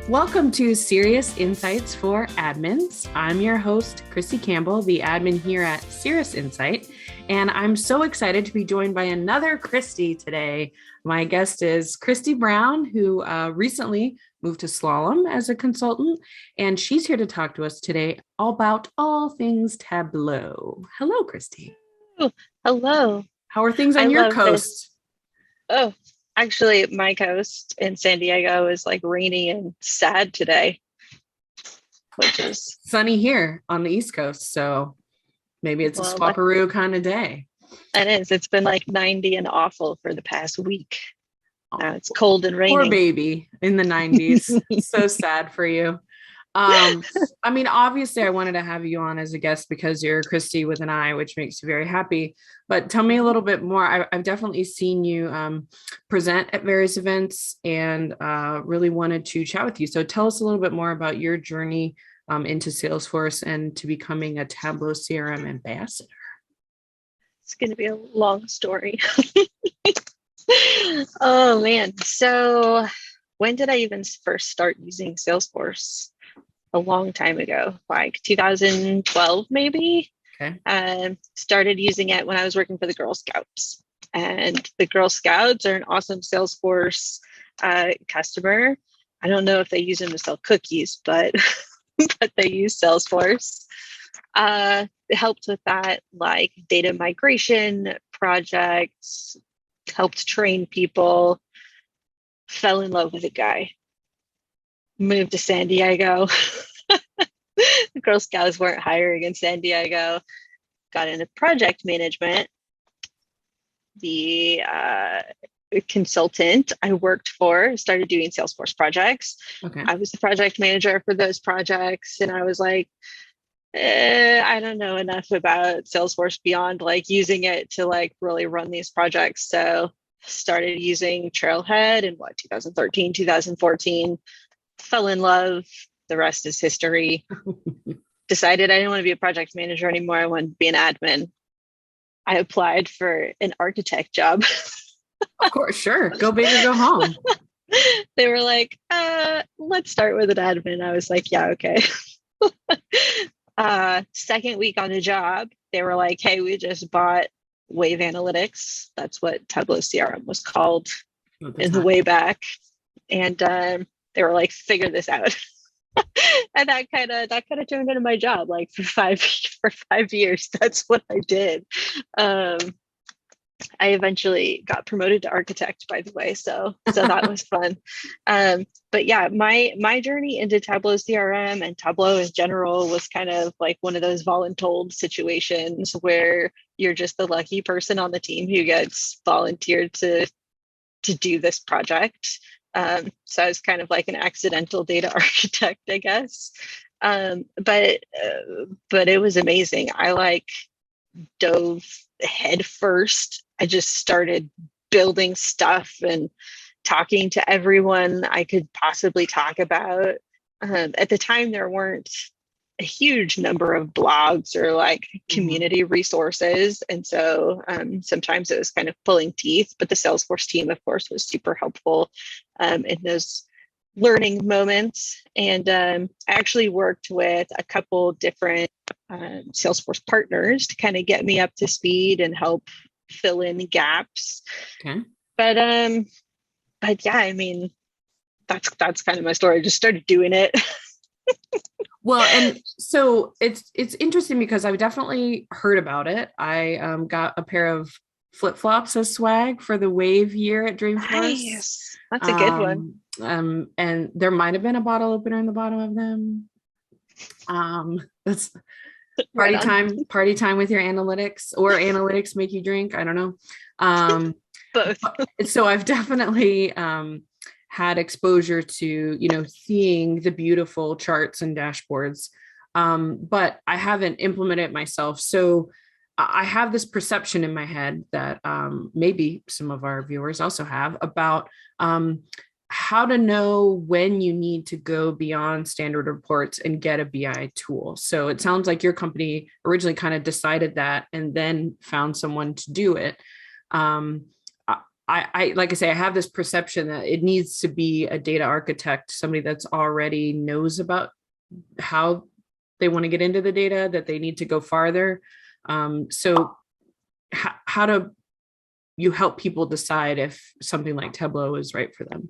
Welcome to Serious Insights for Admins. I'm your host, Kristi Campbell, the admin here at Cirrus Insight, and I'm so excited to be joined by another Kristi today. My guest is Kristi Brown, who recently moved to Slalom as a consultant, and she's here to talk to us today about all things Tableau. Hello, Kristi. Oh, hello. How are things on your coast? Oh, actually, my coast in San Diego is like rainy and sad today, which is sunny here on the East Coast. So maybe it's a swapperoo kind of day. It is. It's been like 90 and awful for the past week. Now it's cold and raining. Poor baby in the 90s. So sad for you. I mean, obviously I wanted to have you on as a guest because you're Kristi with an I, which makes me very happy. But tell me a little bit more. I've definitely seen you present at various events and really wanted to chat with you. So tell us a little bit more about your journey into Salesforce and to becoming a Tableau CRM Ambassador. It's going to be a long story. Oh, man. So when did I even first start using Salesforce? A long time ago, like 2012, maybe. Okay. Started using it when I was working for the Girl Scouts. And the Girl Scouts are an awesome Salesforce customer. I don't know if they use them to sell cookies, but but they use Salesforce. It helped with that, like data migration projects, helped train people, fell in love with a guy. Moved to San Diego. The Girl Scouts weren't hiring in San Diego. Got into project management. The consultant I worked for started doing Salesforce projects. Okay. I was the project manager for those projects, and I was like, I don't know enough about Salesforce beyond like using it to like really run these projects. So started using Trailhead in 2013, 2014. Fell in love. The rest is history. Decided I didn't want to be a project manager anymore. I wanted to be an admin. I applied for an architect job. Of course, sure. Go big or go home. They were like, let's start with an admin. I was like, yeah, okay. Second week on the job, they were like, hey, we just bought Wave Analytics. That's what Tableau CRM was called in the way back. And they were like, figure this out. And that kind of turned into my job. Like for 5 years, that's what I did. I eventually got promoted to architect, by the way. So that was fun. But yeah, my journey into Tableau CRM and Tableau in general was kind of like one of those voluntold situations where you're just the lucky person on the team who gets volunteered to do this project. So I was kind of like an accidental data architect, I guess. But it was amazing. I like dove head first. I just started building stuff and talking to everyone I could possibly talk about. At the time, there weren't a huge number of blogs or like community resources. And so sometimes it was kind of pulling teeth, but the Salesforce team, of course, was super helpful in those learning moments. And I actually worked with a couple different Salesforce partners to kind of get me up to speed and help fill in gaps. Okay. But yeah, I mean, that's kind of my story. I just started doing it. Well, and so it's interesting because I've definitely heard about it. I got a pair of flip-flops as swag for the Wave year at Dreamforce. Nice. That's a good one. And there might have been a bottle opener in the bottom of them. That's party time with your analytics, or analytics make you drink. I don't know. Both. So I've definitely had exposure to, seeing the beautiful charts and dashboards, but I haven't implemented it myself. So I have this perception in my head that maybe some of our viewers also have about how to know when you need to go beyond standard reports and get a BI tool. So it sounds like your company originally kind of decided that and then found someone to do it. like I say, I have this perception that it needs to be a data architect, somebody that's already knows about how they want to get into the data, that they need to go farther. So how do you help people decide if something like Tableau is right for them?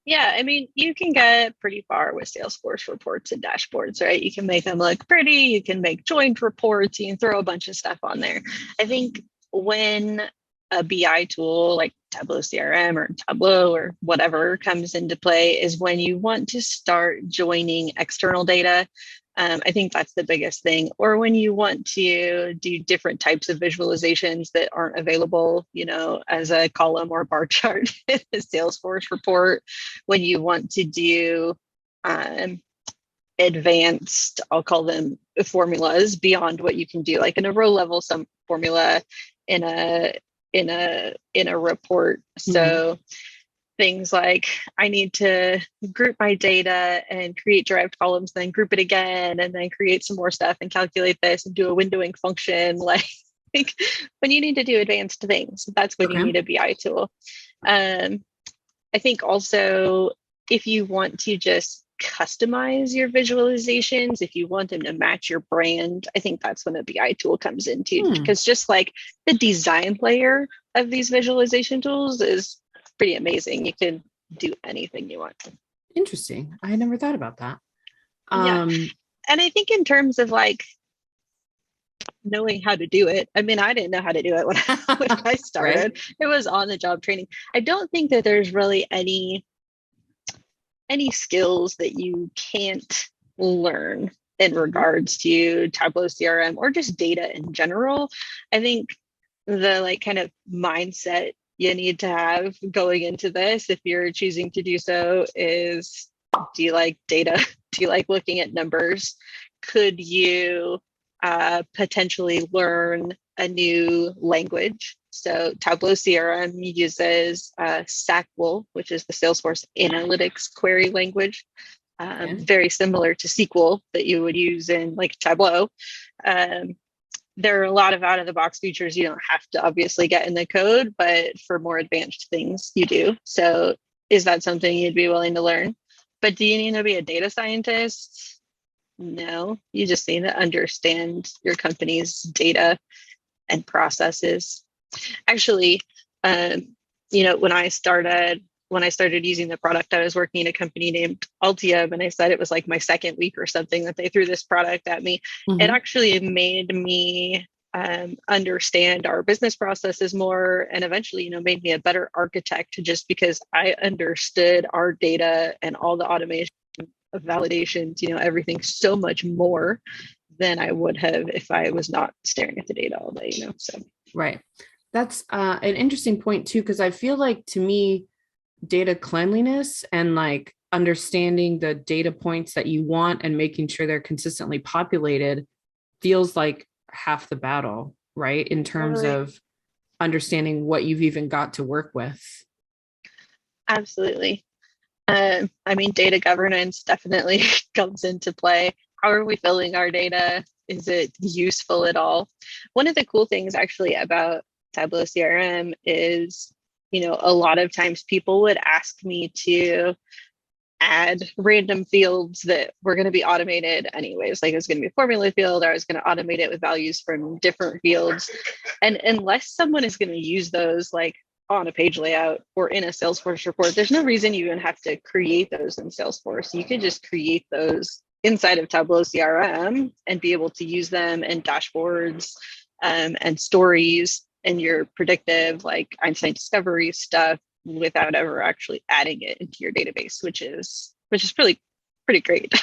Yeah, I mean, you can get pretty far with Salesforce reports and dashboards, right? You can make them look pretty, you can make joint reports, you can throw a bunch of stuff on there. I think when a BI tool like Tableau CRM or Tableau or whatever comes into play is when you want to start joining external data. I think that's the biggest thing. Or when you want to do different types of visualizations that aren't available, as a column or bar chart in a Salesforce report. When you want to do advanced, I'll call them formulas beyond what you can do, like in a row level, some formula in a report. So things like I need to group my data and create derived columns, then group it again, and then create some more stuff and calculate this and do a windowing function. Like when you need to do advanced things, that's when you need a BI tool. I think also if you want to just customize your visualizations, if you want them to match your brand, I think that's when a BI tool comes into, because just like the design layer of these visualization tools is pretty amazing. You can do anything you want. Interesting. I had never thought about that. Yeah. And I think in terms of like knowing how to do it, I mean, I didn't know how to do it when I started. Right? It was on the job training. I don't think that there's really any skills that you can't learn in regards to Tableau CRM or just data in general. I think the like kind of mindset you need to have going into this, if you're choosing to do so, is, do you like data? Do you like looking at numbers? Could you potentially learn a new language? So Tableau CRM uses SQL, which is the Salesforce Analytics query language, very similar to SQL that you would use in like Tableau. There are a lot of out-of-the-box features you don't have to obviously get in the code, but for more advanced things, you do. So is that something you'd be willing to learn? But do you need to be a data scientist? No, you just need to understand your company's data and processes. Actually, when I started using the product, I was working at a company named Altium, and I said it was like my second week or something that they threw this product at me. It actually made me understand our business processes more, and eventually, made me a better architect, just because I understood our data and all the automation of validations, everything so much more than I would have if I was not staring at the data all day, so. Right. That's an interesting point too, because I feel like, to me, data cleanliness and like understanding the data points that you want and making sure they're consistently populated feels like half the battle, right? In terms of understanding what you've even got to work with. Absolutely. I mean, data governance definitely comes into play. How are we filling our data? Is it useful at all? One of the cool things actually about Tableau CRM is, a lot of times people would ask me to add random fields that were going to be automated anyways. Like it was going to be a formula field, or I was going to automate it with values from different fields. And unless someone is going to use those like on a page layout or in a Salesforce report, there's no reason you even have to create those in Salesforce. You could just create those inside of Tableau CRM and be able to use them in dashboards and stories and your predictive, like Einstein discovery stuff, without ever actually adding it into your database, which is pretty great.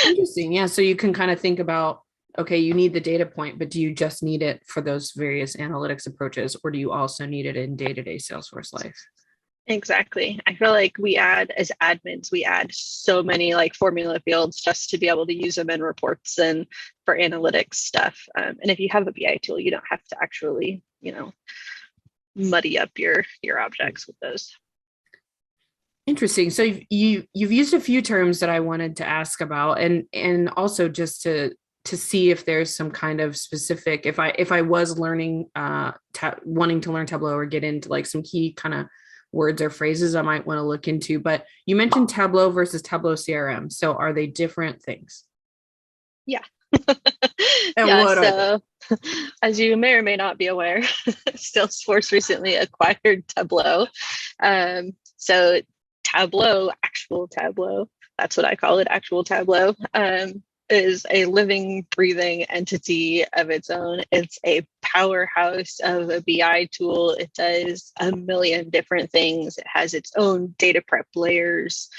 Interesting. Yeah. So you can kind of think about, okay, you need the data point, but do you just need it for those various analytics approaches, or do you also need it in day-to-day Salesforce life? Exactly. I feel like as admins, we add so many like formula fields just to be able to use them in reports and for analytics stuff. And if you have a BI tool, you don't have to actually, muddy up your objects with those. Interesting. So you've used a few terms that I wanted to ask about, and also just to to see if there's some kind of specific, if I was learning, wanting to learn Tableau or get into like some key kind of words or phrases I might want to look into. But you mentioned Tableau versus Tableau CRM. So are they different things? Yeah. And Yeah, what are they? so as you may or may not be aware, Salesforce recently acquired Tableau. So Tableau, actual Tableau, that's what I call it, actual Tableau, is a living, breathing entity of its own. It's a powerhouse of a BI tool. It does a million different things. It has its own data prep layers.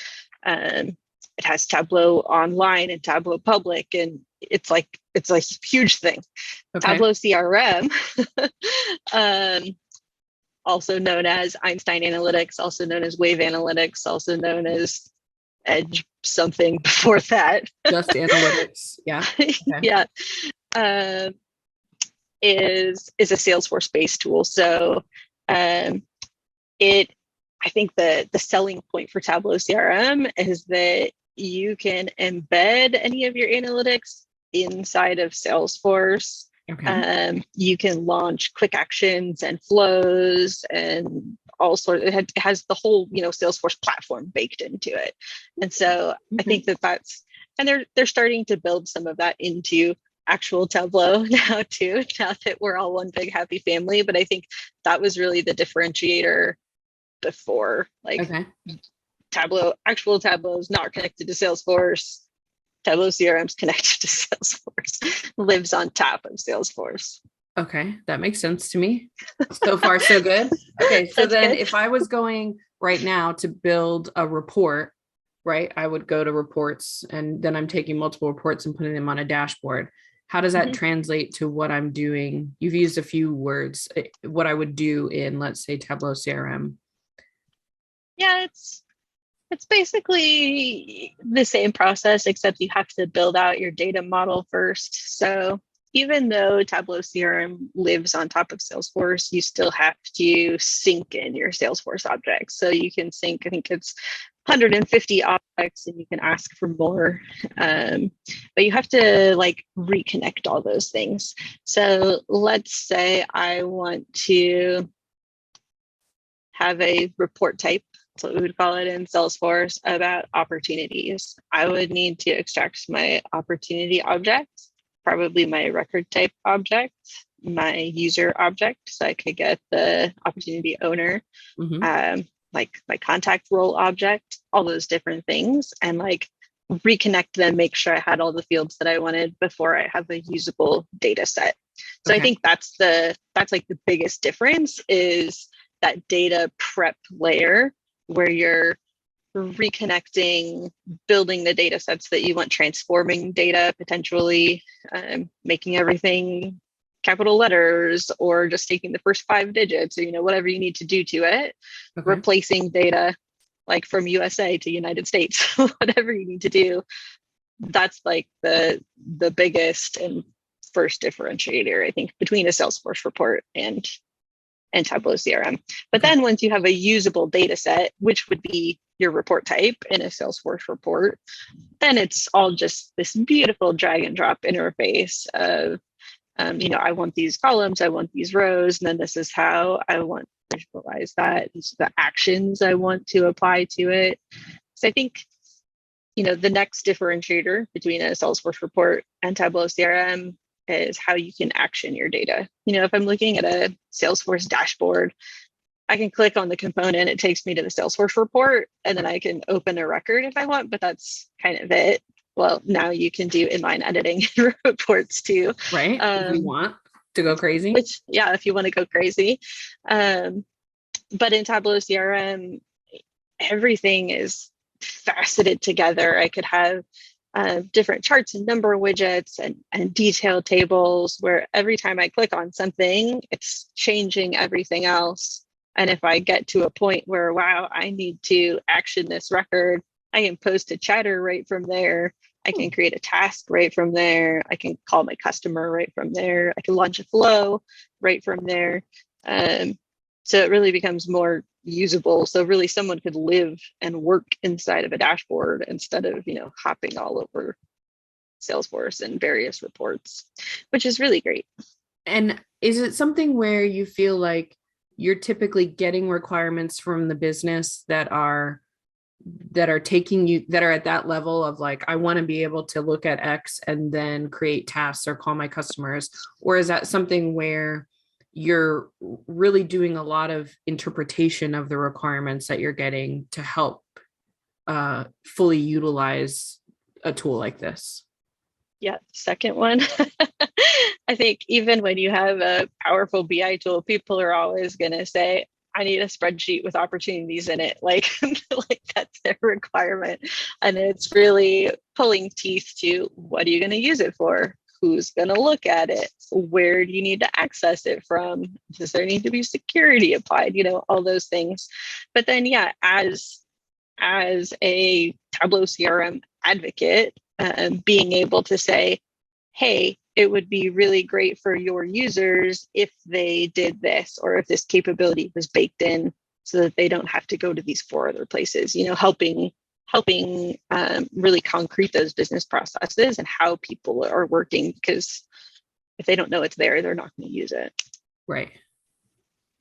It has Tableau online and Tableau public, and it's a huge thing. Okay. Tableau CRM, also known as Einstein Analytics, also known as Wave Analytics, also known as Edge something before that. Just analytics. Yeah. Okay. Yeah. Is a Salesforce based tool. So I think the selling point for Tableau CRM is that you can embed any of your analytics inside of Salesforce. Okay. You can launch quick actions and flows and all sorts. It has the whole, Salesforce platform baked into it. And so I think that's, and they're starting to build some of that into actual Tableau now too, now that we're all one big happy family. But I think that was really the differentiator before, like actual Tableau is not connected to Salesforce. Tableau CRM is connected to Salesforce, lives on top of Salesforce. Okay, that makes sense to me. So far, so good. Okay, so then if I was going right now to build a report, right, I would go to reports, and then I'm taking multiple reports and putting them on a dashboard. How does that translate to what I'm doing? You've used a few words, what I would do in, let's say, Tableau CRM. Yeah, it's basically the same process, except you have to build out your data model first. So even though Tableau CRM lives on top of Salesforce, you still have to sync in your Salesforce objects. So you can sync, I think it's 150 objects, and you can ask for more. But you have to reconnect all those things. So let's say I want to have a report type, that's what we would call it in Salesforce, about opportunities. I would need to extract my opportunity object, probably my record type object, my user object, so I could get the opportunity owner, like my contact role object, all those different things, and reconnect them, make sure I had all the fields that I wanted before I have a usable data set. So I think that's the biggest difference, is that data prep layer where you're reconnecting, building the data sets that you want, transforming data potentially, making everything capital letters, or just taking the first 5 digits, or whatever you need to do to it, replacing data like from USA to United States, whatever you need to do. That's the biggest and first differentiator, I think, between a Salesforce report and Tableau CRM. But then once you have a usable data set, which would be your report type in a Salesforce report, then it's all just this beautiful drag and drop interface of, I want these columns, I want these rows, and then this is how I want to visualize that. These are the actions I want to apply to it. So I think, the next differentiator between a Salesforce report and Tableau CRM is how you can action your data. If I'm looking at a Salesforce dashboard, I can click on the component, it takes me to the Salesforce report, and then I can open a record if I want, but that's kind of it. Well, now you can do inline editing in reports too. Right, if you want to go crazy. Which, yeah, if you want to go crazy. But in Tableau CRM, everything is faceted together. I could have different charts and number widgets and detailed tables where every time I click on something, it's changing everything else. And if I get to a point where, wow, I need to action this record, I can post a chatter right from there. I can create a task right from there. I can call my customer right from there. I can launch a flow right from there. So it really becomes more usable. So really someone could live and work inside of a dashboard instead of, hopping all over Salesforce and various reports, which is really great. And is it something where you feel like you're typically getting requirements from the business that are taking you, that are at that level of like, I want to be able to look at X and then create tasks or call my customers? Or is that something where you're really doing a lot of interpretation of the requirements that you're getting to help fully utilize a tool like this? Yeah, second one. I think even when you have a powerful BI tool, people are always going to say, I need a spreadsheet with opportunities in it. Like, like that's their requirement. And it's really pulling teeth to, what are you going to use it for? Who's going to look at it? Where do you need to access it from? Does there need to be security applied? You know, all those things. But then, yeah, as a Tableau CRM advocate, being able to say, hey, it would be really great for your users if they did this, or if this capability was baked in so that they don't have to go to these 4 other places, you know, helping really concrete those business processes and how people are working, because if they don't know it's there, they're not going to use it. Right.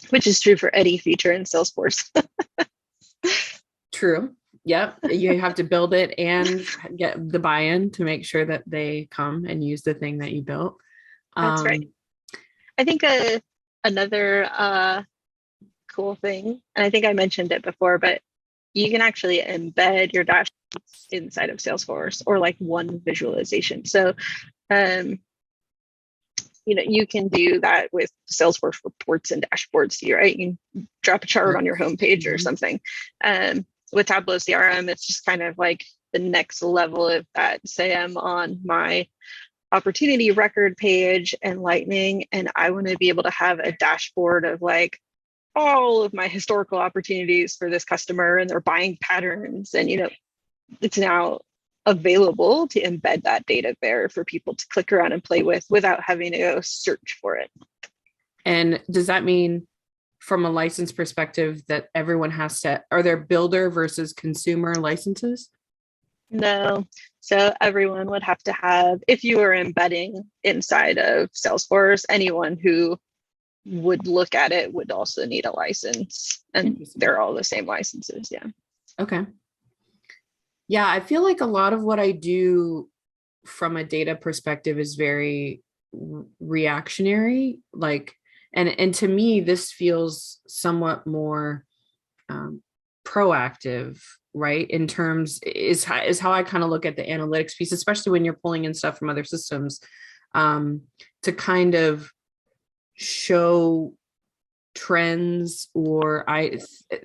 Which is true for any feature in Salesforce. True. Yep. You have to build it and get the buy-in to make sure that they come and use the thing that you built. That's right. I think another cool thing, and I think I mentioned it before, but you can actually embed your dashboards inside of Salesforce, or like one visualization. So, you know, you can do that with Salesforce reports and dashboards, right? You can drop a chart on your homepage or something. With Tableau CRM, it's just kind of like the next level of that. Say I'm on my opportunity record page in Lightning, and I want to be able to have a dashboard of like all of my historical opportunities for this customer and their buying patterns. And, you know, it's now available to embed that data there for people to click around and play with without having to go search for it. And does that mean, from a license perspective, that everyone has to, are there builder versus consumer licenses? No. So everyone would have to have, if you were embedding inside of Salesforce, anyone who would look at it would also need a license, and they're all the same licenses. Yeah. Okay. Yeah, I feel like a lot of what I do from a data perspective is very reactionary, like, and to me, this feels somewhat more proactive, right? In terms is how I kind of look at the analytics piece, especially when you're pulling in stuff from other systems, to kind of show trends, or I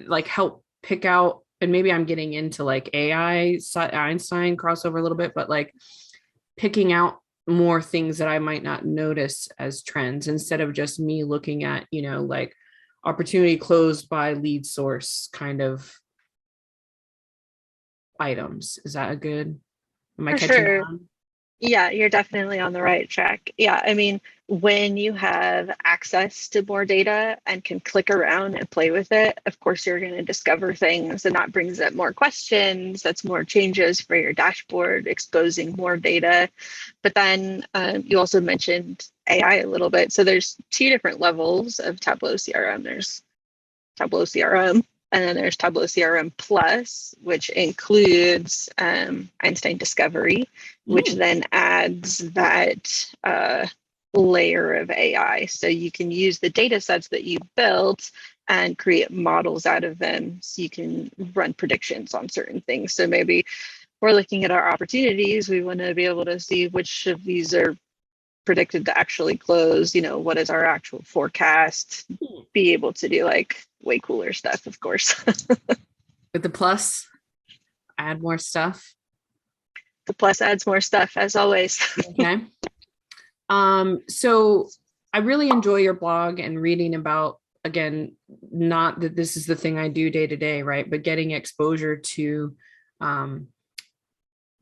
like help pick out, and maybe I'm getting into like AI Einstein crossover a little bit, but like picking out more things that I might not notice as trends, instead of just me looking at, you know, like opportunity closed by lead source kind of items. Is that a good, am I catching on? Yeah, you're definitely on the right track. Yeah, I mean, when you have access to more data and can click around and play with it, of course, you're going to discover things, and that brings up more questions. That's more changes for your dashboard, exposing more data. But then you also mentioned AI a little bit. So there's 2 different levels of Tableau CRM. There's Tableau CRM, and then there's Tableau CRM Plus, which includes Einstein Discovery, which then adds that layer of AI. So you can use the data sets that you built and create models out of them, so you can run predictions on certain things. So maybe we're looking at our opportunities. We want to be able to see which of these are predicted to actually close, you know, what is our actual forecast, be able to do like way cooler stuff, of course. With the Plus, add more stuff. The Plus adds more stuff, as always. Okay. So I really enjoy your blog and reading about, again, not that this is the thing I do day to day, right? But getting exposure to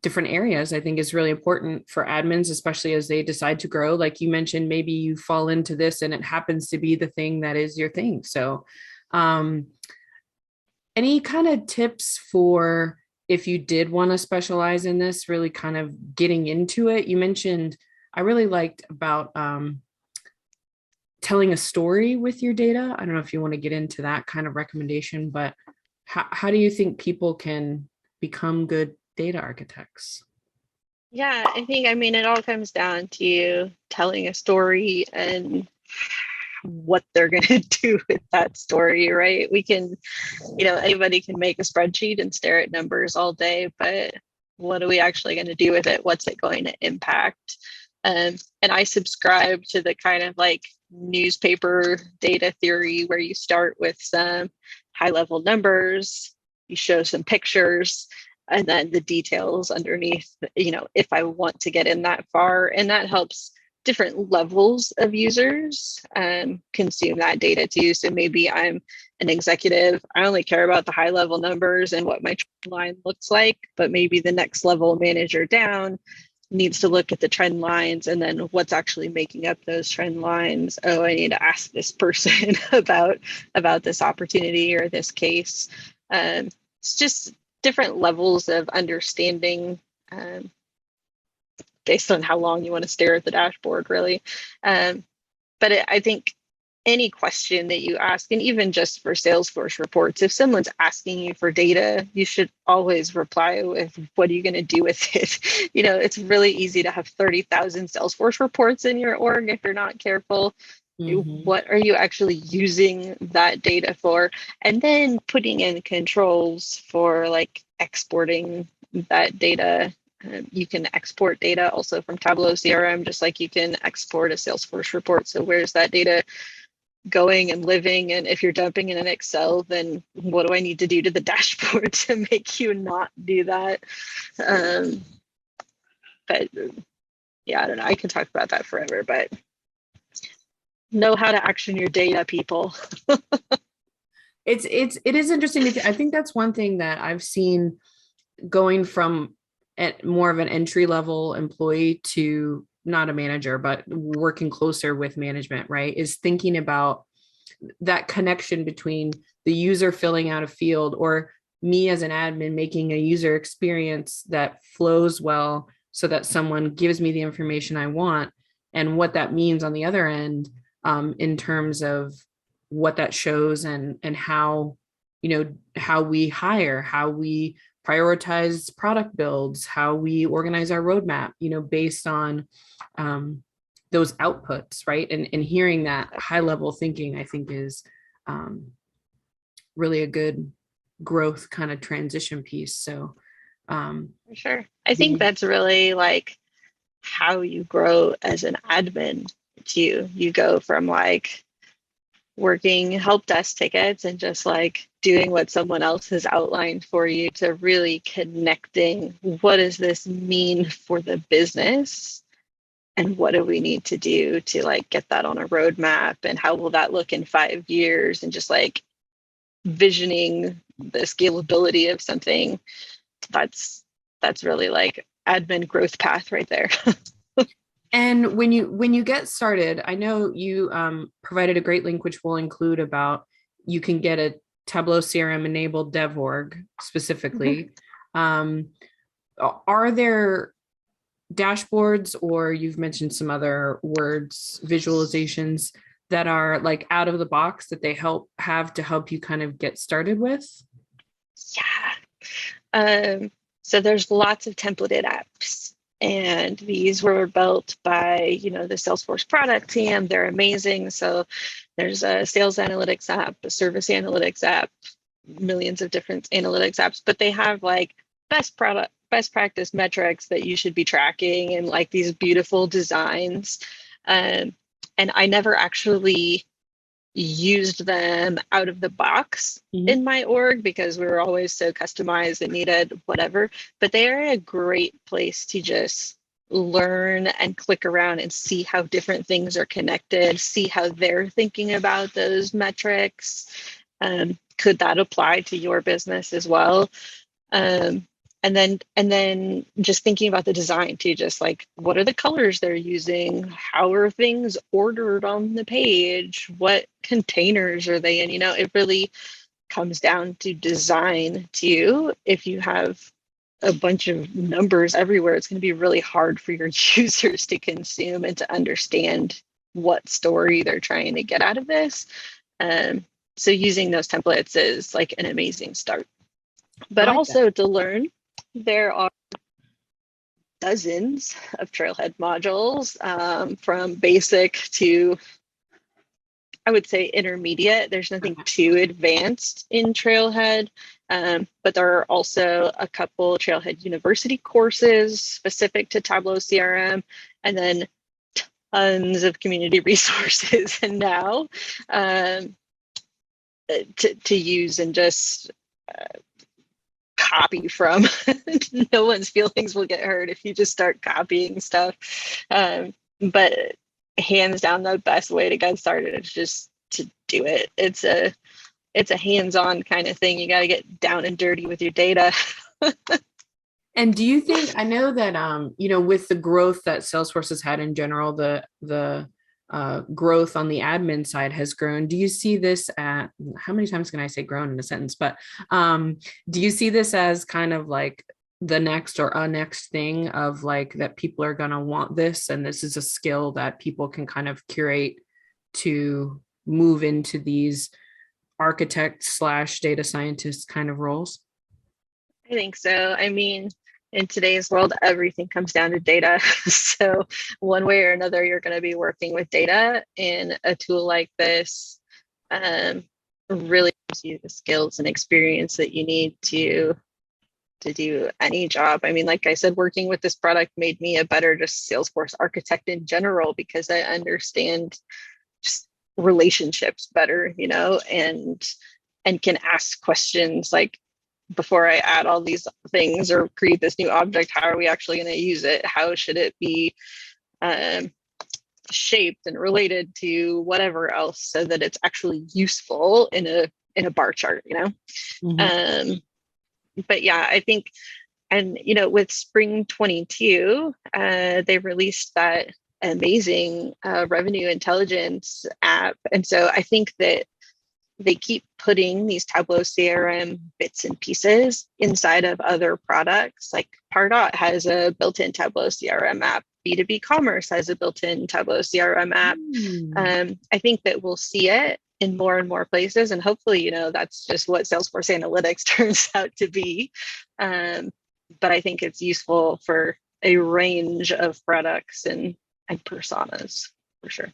different areas, I think, is really important for admins, especially as they decide to grow. Like you mentioned, maybe you fall into this and it happens to be the thing that is your thing. So any kind of tips for if you did want to specialize in this, really kind of getting into it. You mentioned, I really liked about telling a story with your data. I don't know if you want to get into that kind of recommendation, but how do you think people can become good data architects? Yeah, I mean, it all comes down to you telling a story and what they're going to do with that story, right? We can, anybody can make a spreadsheet and stare at numbers all day, but what are we actually going to do with it? What's it going to impact? And I subscribe to the kind of like newspaper data theory where you start with some high level numbers, you show some pictures, and then the details underneath, if I want to get in that far. And that helps different levels of users consume that data too. So maybe I'm an executive, I only care about the high level numbers and what my trend line looks like, but maybe the next level manager down needs to look at the trend lines and then what's actually making up those trend lines. Oh, I need to ask this person about this opportunity or this case. It's just different levels of understanding based on how long you want to stare at the dashboard, really. I think any question that you ask, and even just for Salesforce reports, if someone's asking you for data, you should always reply with, what are you going to do with it? It's really easy to have 30,000 Salesforce reports in your org if you're not careful. Mm-hmm. What are you actually using that data for? And then putting in controls for like exporting that data. You can export data also from Tableau CRM, just like you can export a Salesforce report. So where's that data going and living? And if you're dumping in an Excel, then what do I need to do to the dashboard to make you not do that? But yeah, I don't know. I can talk about that forever, but know how to action your data, people. It is interesting. I think that's one thing that I've seen going from more of an entry level employee to not a manager, but working closer with management, right? Is thinking about that connection between the user filling out a field or me as an admin making a user experience that flows well so that someone gives me the information I want, and what that means on the other end in terms of what that shows and how, how we hire, how we prioritize product builds, how we organize our roadmap, based on those outputs, right? And hearing that high level thinking, I think is really a good growth kind of transition piece. So for sure. I think that's really like how you grow as an admin too. You go from like working help desk tickets and just like doing what someone else has outlined for you to really connecting, what does this mean for the business and what do we need to do to like get that on a roadmap, and how will that look in 5 years, and just like visioning the scalability of something. That's really like admin growth path right there. And when you get started, I know you provided a great link, which we'll include, about you can get a Tableau CRM enabled dev org specifically. Mm-hmm. Are there dashboards, or you've mentioned some other words, visualizations that are like out of the box that they have to help you kind of get started with? Yeah. So there's lots of templated apps. And these were built by, the Salesforce product team. They're amazing. So there's a sales analytics app, a service analytics app, millions of different analytics apps, but they have like best practice metrics that you should be tracking and like these beautiful designs. And I never actually used them out of the box in my org because we were always so customized and needed whatever, but they are a great place to just learn and click around and see how different things are connected, see how they're thinking about those metrics. Could that apply to your business as well? And then just thinking about the design too, just like what are the colors they're using? How are things ordered on the page? What containers are they in? It really comes down to design too. If you have a bunch of numbers everywhere, it's going to be really hard for your users to consume and to understand what story they're trying to get out of this. So using those templates is like an amazing start. But also to learn, there are dozens of Trailhead modules, from basic to, I would say, intermediate. There's nothing too advanced in Trailhead, but there are also a couple Trailhead University courses specific to Tableau CRM, and then tons of community resources and now to use and just copy from. No one's feelings will get hurt if you just start copying stuff. But hands down, the best way to get started is just to do it. It's a hands-on kind of thing. You got to get down and dirty with your data. And do you think, I know that, with the growth that Salesforce has had in general, the growth on the admin side has grown. Do you see this at, how many times can I say grown in a sentence? But do you see this as kind of like the next or a next thing of like that people are going to want this, and this is a skill that people can kind of curate to move into these architect / data scientist kind of roles? I think so. I mean, in today's world, everything comes down to data. So one way or another, you're going to be working with data, and a tool like this really gives you the skills and experience that you need to do any job. I mean, like I said, working with this product made me a better just Salesforce architect in general, because I understand just relationships better, and can ask questions like, before I add all these things or create this new object, how are we actually going to use it? How should it be shaped and related to whatever else, so that it's actually useful in a bar chart, Mm-hmm. But yeah, I think, and with Spring 22, they released that amazing revenue intelligence app, and so I think that they keep putting these Tableau CRM bits and pieces inside of other products. Like Pardot has a built-in Tableau CRM app. B2B Commerce has a built-in Tableau CRM app. I think that we'll see it in more and more places, and hopefully, that's just what Salesforce Analytics turns out to be. But I think it's useful for a range of products and personas for sure.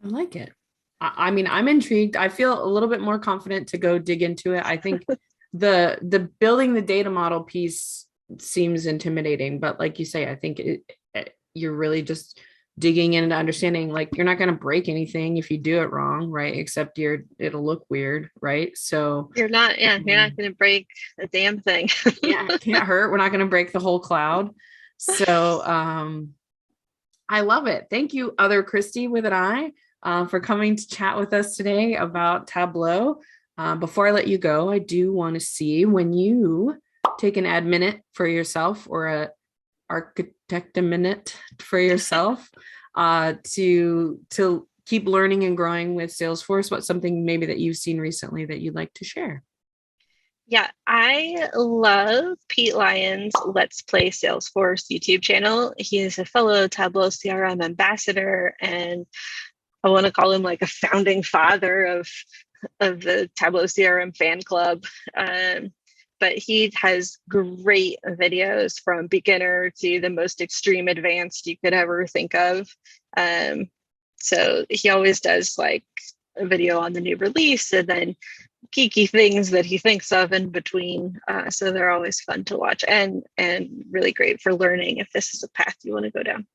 I like it. I mean, I'm intrigued. I feel a little bit more confident to go dig into it. I think the building the data model piece seems intimidating, but like you say, I think you're really just digging into understanding, like, you're not going to break anything if you do it wrong, right? Except it'll look weird, right? So you're not going to break a damn thing. Yeah, it can't hurt. We're not going to break the whole cloud. So I love it. Thank you, other Kristi with an I, for coming to chat with us today about Tableau. Before I let you go, I do want to see when you take an ad minute for yourself, or a architect a minute for yourself, to keep learning and growing with Salesforce. What's something maybe that you've seen recently that you'd like to share? Yeah, I love Pete Lyons' Let's Play Salesforce YouTube channel. He is a fellow Tableau CRM ambassador, and I want to call him like a founding father of the Tableau CRM fan club. But he has great videos from beginner to the most extreme advanced you could ever think of. So he always does like a video on the new release, and then geeky things that he thinks of in between. So they're always fun to watch, and really great for learning if this is a path you want to go down.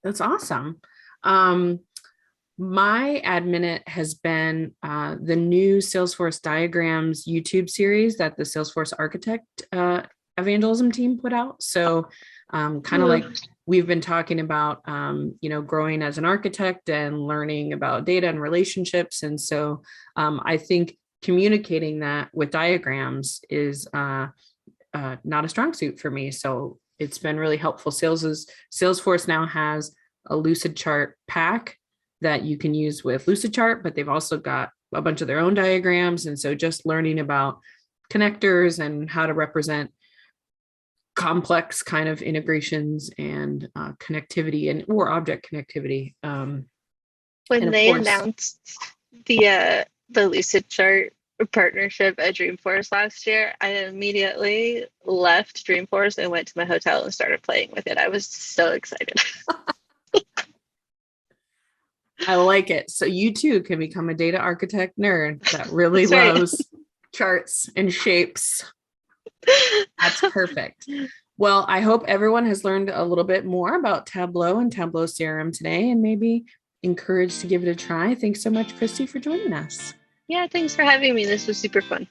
That's awesome. My ad minute has been the new Salesforce Diagrams YouTube series that the Salesforce Architect evangelism team put out. So kind of like we've been talking about, growing as an architect and learning about data and relationships. And so I think communicating that with diagrams is not a strong suit for me. So it's been really helpful. Salesforce now has a Lucidchart pack that you can use with Lucidchart, but they've also got a bunch of their own diagrams. And so just learning about connectors and how to represent complex kind of integrations and connectivity or object connectivity. When And of they course, announced the Lucid Chart partnership at Dreamforce last year, I immediately left Dreamforce and went to my hotel and started playing with it. I was so excited. I like it. So you too can become a data architect nerd that really That's right. loves charts and shapes. That's perfect. Well, I hope everyone has learned a little bit more about Tableau and Tableau CRM today, and maybe encouraged to give it a try. Thanks so much, Kristi, for joining us. Yeah, thanks for having me. This was super fun.